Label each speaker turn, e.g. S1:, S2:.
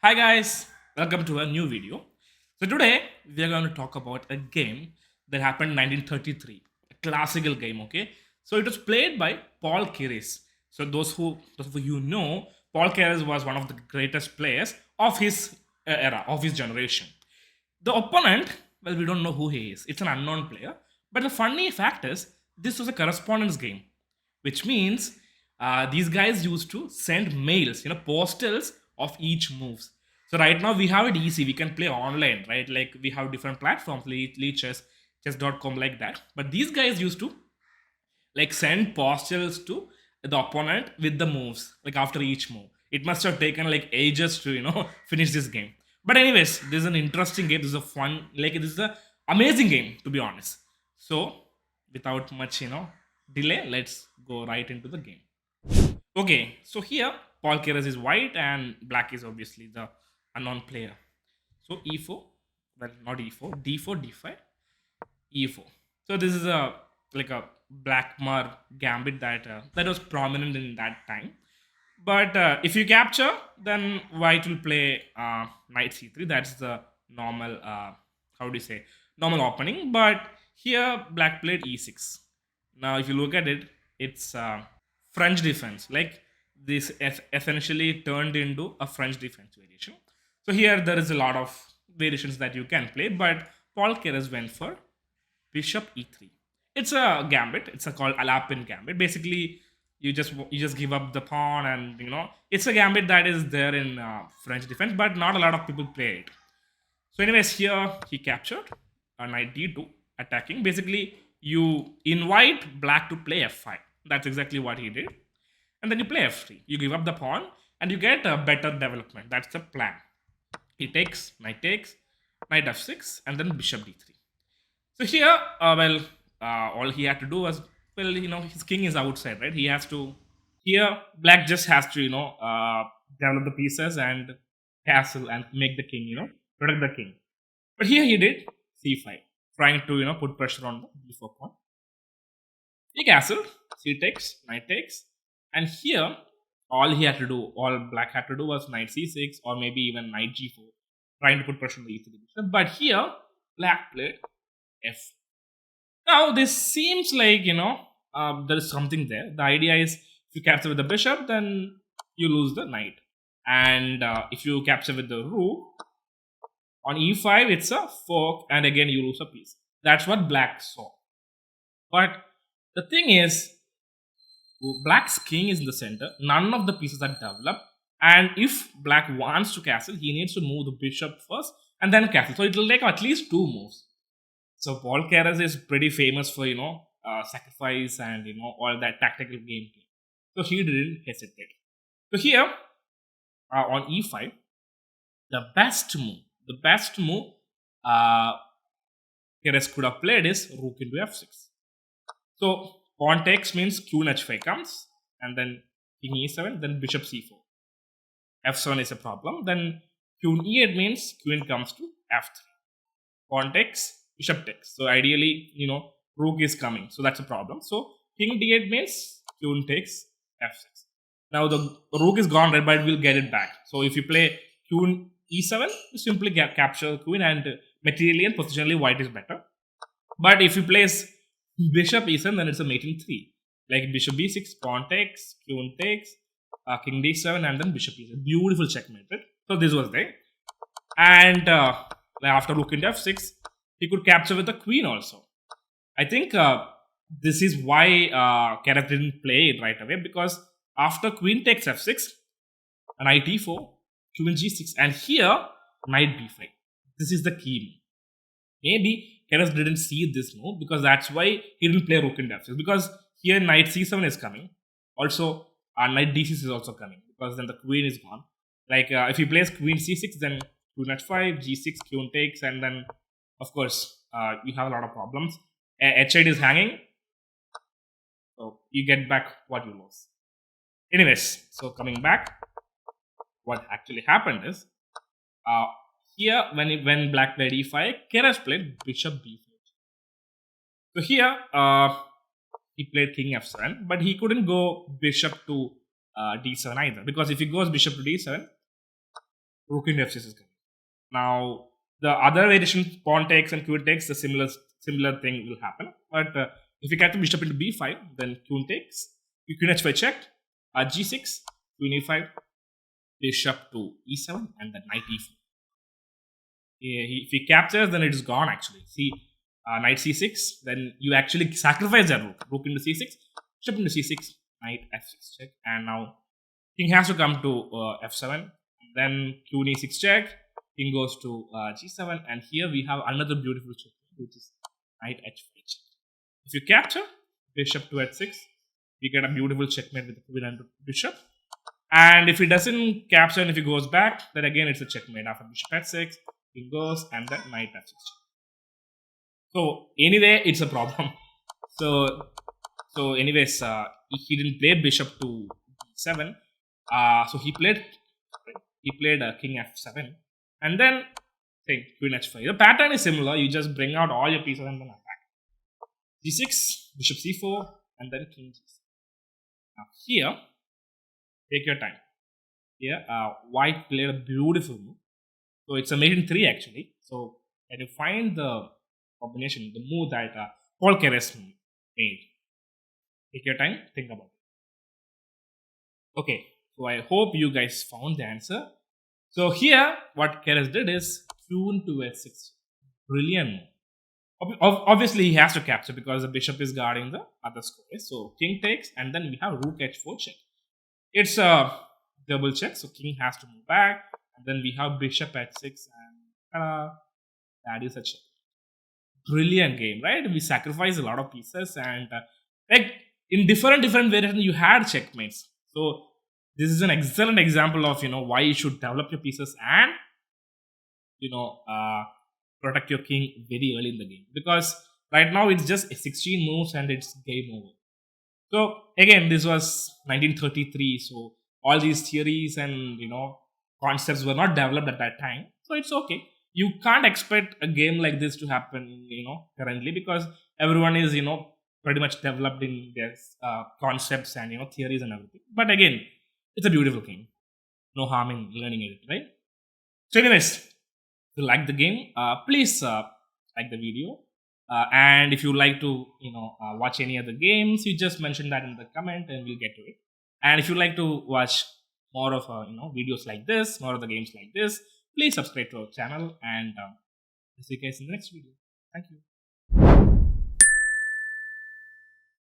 S1: Hi guys, welcome to a new video. So today we are going to talk about a game that happened in 1933, a classical game. Okay, so it was played by Paul Keres. So those of you know, Paul Keres was one of the greatest players of his era, of his generation. The opponent, well, we don't know who he is. It's an unknown player. But the funny fact is, this was a correspondence game, which means these guys used to send mails, postals of each moves. So right now we have it easy. We can play online, right? Like we have different platforms, Chess, chess.com, like that. But these guys used to like send postals to the opponent with the moves, like after each move. It must have taken like ages to finish this game. But anyways, this is an interesting game. This is a fun, like this is a amazing game, to be honest. So without much delay, let's go right into the game. Okay, so here Paul Keres is white and black is obviously the unknown player. So e4, well, not e4, d4, d5, e4. So this is a like a black mar gambit that was prominent in that time. But if you capture, then white will play knight c3. That's the normal, how do you say, normal opening. But here black played e6. Now, if you look at it, it's French defense. Like this essentially turned into a French defense variation. So here there is a lot of variations that you can play, but Paul Keres went for bishop e3. It's a gambit. It's a called Alapin gambit. Basically, you just give up the pawn, and it's a gambit that is there in French defense, but not a lot of people play it. So, anyways, here he captured a knight d2 attacking. Basically, you invite black to play f5. That's exactly what he did, and then you play f3. You give up the pawn, and you get a better development. That's the plan. He takes, knight f6, and then bishop d3. So here, all he had to do was, his king is outside, right? He has to. Here, black just has to, develop the pieces and castle and make the king, protect the king. But here he did c5, trying to, put pressure on the b4 pawn. He castled, c takes, knight takes, and here, all black had to do was knight c6 or maybe even knight g4, trying to put pressure on the e3 bishop. But here, black played f. Now, this seems like, there is something there. The idea is if you capture with the bishop, then you lose the knight. And if you capture with the rook, on e5, it's a fork, and again, you lose a piece. That's what black saw. But the thing is, black's king is in the center. None of the pieces are developed. And if black wants to castle, he needs to move the bishop first and then castle. So it will take at least two moves. So Paul Keres is pretty famous for sacrifice and all that tactical gameplay. So he didn't hesitate. So here on e5, the best move uh, Keres could have played is rook into f6. So pawn takes means queen h5 comes, and then king e7, then bishop c4. f7 is a problem. Then queen e8 means queen comes to f3. Pawn takes, bishop takes. So ideally, rook is coming. So that's a problem. So king d8 means queen takes f6. Now the rook is gone, right, but we'll get it back. So if you play queen e7, you simply capture the queen, and materially and positionally white is better. But if you place bishop e7, then it's a mating 3. Like bishop b6, pawn takes, queen takes, king d7, and then bishop e7. Beautiful checkmate, right? So this was there. And after rook into f6, he could capture with the queen also. I think this is why Keres didn't play it right away, because after queen takes f6, knight e4, queen g6, and here knight b5. This is the key move. Maybe Keres didn't see this move because that's why he didn't play rook into f6, because here knight c7 is coming. Also, knight d6 is also coming because then the queen is gone. Like if he plays queen c6, then queen h5, g6, queen takes, and then of course you have a lot of problems. H8 is hanging, so you get back what you lost. Anyways, so coming back, what actually happened is here when black played e5, Keres played bishop b5. So here he played king f7, but he couldn't go bishop to d7 either, because if he goes bishop to d7, Rook into f6 is coming. Now the other variation, pawn takes and queen takes, the similar thing will happen. But if you capture bishop into b5, then queen takes, queen h5 checked, g6, queen e5, bishop to e7, and then knight e4. If he captures, then it is gone actually. See, knight c6, then you actually sacrifice that rook. Rook into c6, bishop into c6, knight f6 check, and now king has to come to f7, then queen e6 check, king goes to g7, and here we have another beautiful check, which is knight h5 check. If you capture bishop to h6, we get a beautiful checkmate with the queen and bishop. And if he doesn't capture and if he goes back, then again it's a checkmate after bishop h6, king goes, and then knight f6 check. So anyway, it's a problem. So anyways, he didn't play bishop to d7. So he played king f7, and then say queen h5. The pattern is similar. You just bring out all your pieces and then attack. g6, bishop c4, and then king g6. Now here, take your time. Here, white played a beautiful move. So it's a mate in 3 actually. So can you find the combination, the move that Paul Keres made? Take your time, think about it. Okay, so I hope you guys found the answer. So here, what Keres did is queen to h6. Brilliant move. Obviously, he has to capture because the bishop is guarding the other square. So king takes, and then we have rook h4 check. It's a double check, so king has to move back, and then we have bishop h6, and that is a check. Brilliant game, right? We sacrifice a lot of pieces, and like in different variations, you had checkmates. So this is an excellent example of why you should develop your pieces and protect your king very early in the game, because right now it's just 16 moves and it's game over. So again, this was 1933, so all these theories and concepts were not developed at that time. So it's okay. You can't expect a game like this to happen, currently, because everyone is pretty much developed in their concepts and theories and everything. But again, it's a beautiful game. No harm in learning it, right? So, anyways, if you like the game, please like the video. And if you like to watch any other games, you just mention that in the comment and we'll get to it. And if you like to watch more of videos like this, more of the games like this, please subscribe to our channel, and see you guys in the next video. Thank you.